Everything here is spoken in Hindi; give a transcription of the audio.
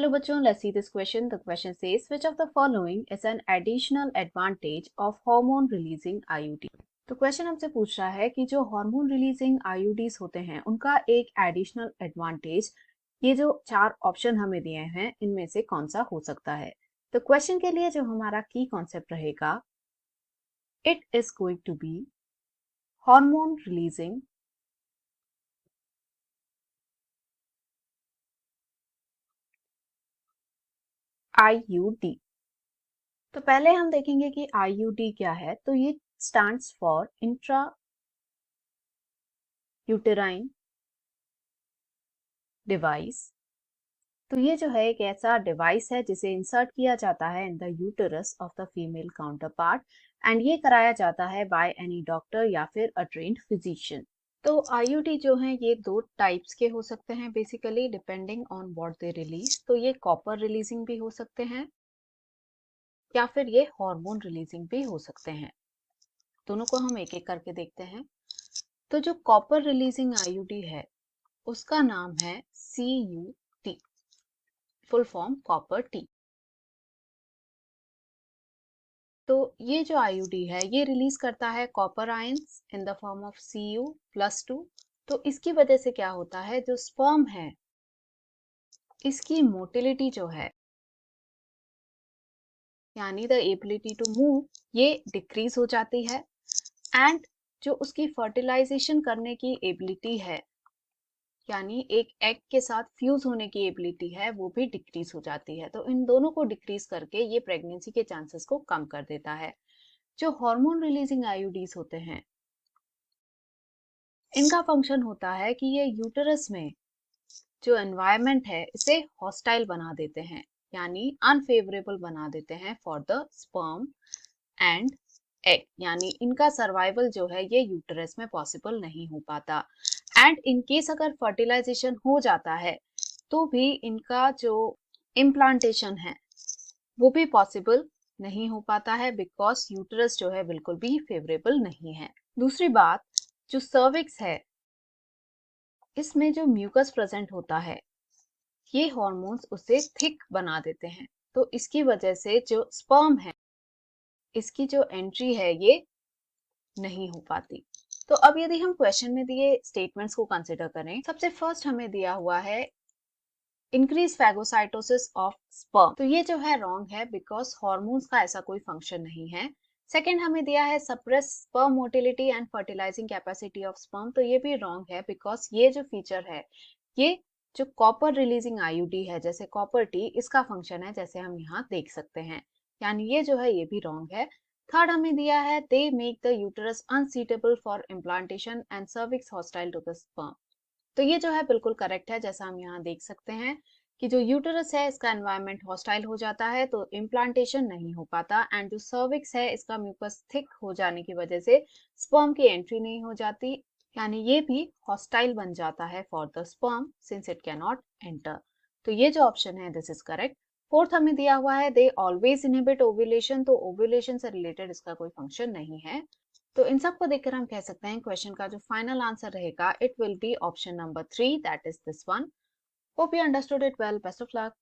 Hello bachon, let's see this question. The question says, which of the following is an additional advantage of hormone releasing IUD? तो क्वेश्चन हमसे पूछ रहा है कि जो हार्मोन रिलीजिंग आईयूडीज होते हैं उनका एक एडिशनल एडवांटेज, ये जो चार ऑप्शन हमें दिए हैं इनमें से कौन सा हो सकता है। तो क्वेश्चन के लिए जो हमारा की कॉन्सेप्ट रहेगा, it is going to be hormone releasing IUD. तो पहले हम देखेंगे कि आईयूडी क्या है। तो ये stands for intra uterine device. तो ये जो है एक ऐसा डिवाइस है जिसे इंसर्ट किया जाता है in the uterus of the female counter part, and ये कराया जाता है बाय एनी डॉक्टर या फिर अ ट्रेन्ड फिजिशियन। तो आईयूडी जो है ये दो टाइप्स के हो सकते हैं basically, depending on what they release. तो ये कॉपर रिलीजिंग भी हो सकते हैं या फिर ये हार्मोन रिलीजिंग भी हो सकते हैं। दोनों को हम एक एक करके देखते हैं। तो जो कॉपर रिलीजिंग आईयूडी है उसका नाम है CUT, full form copper T. तो ये जो आईयूडी है ये रिलीज करता है copper ions in the form of Cu+2। तो इसकी वजह से क्या होता है, जो स्पर्म है इसकी मोटिलिटी जो है यानी द एबिलिटी टू मूव, ये डिक्रीज हो जाती है, एंड जो उसकी फर्टिलाइजेशन करने की एबिलिटी है यानी एक एग के साथ फ्यूज होने की एबिलिटी है वो भी डिक्रीज हो जाती है। तो इन दोनों को डिक्रीज करके ये प्रेगनेंसी के चांसेस को कम कर देता है। जो हार्मोन रिलीजिंग आईयूडीज होते हैं इनका फंक्शन होता है कि ये यूटेरस में जो एनवायरनमेंट है इसे हॉस्टाइल बना देते हैं यानी अनफेवरेबल बना देते हैं for the sperm and egg, यानी इनका सर्वाइवल जो है ये यूटेरस में पॉसिबल नहीं हो पाता। एंड इन केस अगर फर्टिलाइजेशन हो जाता है तो भी इनका जो इम्प्लांटेशन है वो भी पॉसिबल नहीं हो पाता है, बिकॉज यूटेरस जो है बिल्कुल भी फेवरेबल नहीं है। दूसरी बात, जो सर्विक्स है इसमें जो म्यूकस प्रेजेंट होता है ये हॉर्मोन्स उसे थिक बना देते हैं। तो इसकी वजह से जो स्पर्म है इसकी जो एंट्री है ये नहीं हो पाती। तो अब यदि हम क्वेश्चन में दिए स्टेटमेंट्स को कंसिडर करें, सबसे फर्स्ट हमें दिया हुआ है इंक्रीज फैगोसाइटोसिस ऑफ स्पर्म। तो ये जो है रॉन्ग है, बिकॉज हॉर्मोन्स का ऐसा कोई फंक्शन नहीं है। सेकेंड हमें दिया है suppress sperm motility and fertilising capacity of sperm. तो ये भी रॉन्ग है, बिकॉज ये जो फीचर है ये जो कॉपर रिलीजिंग आईयूडी है जैसे कॉपर टी, इसका फंक्शन है जैसे हम यहाँ देख सकते हैं, यानी ये जो है ये भी रॉन्ग है। थर्ड हमें दिया है they make the uterus unsuitable for implantation and cervix hostile to the sperm. तो ये जो है बिल्कुल करेक्ट है, जैसा हम यहाँ देख सकते हैं कि जो यूटेरस है इसका एनवायरनमेंट हॉस्टाइल हो जाता है तो इम्प्लांटेशन नहीं हो पाता, एंड जो सर्विक्स है इसका म्यूकस थिक हो जाने की वजह से स्पर्म की एंट्री नहीं हो जाती, यानी ये भी हॉस्टाइल बन जाता है for the sperm since it can not enter. तो ये जो ऑप्शन है दिस इज करेक्ट। फोर्थ हमें दिया हुआ है दे ऑलवेज इनहिबिट ओव्यूलेशन। तो ओव्यूलेशन से रिलेटेड इसका कोई फंक्शन नहीं है। तो इन सब को देखकर हम कह सकते हैं क्वेश्चन का जो फाइनल आंसर रहेगा it will be option number 3, that is this one. Hope you understood it well, best of luck.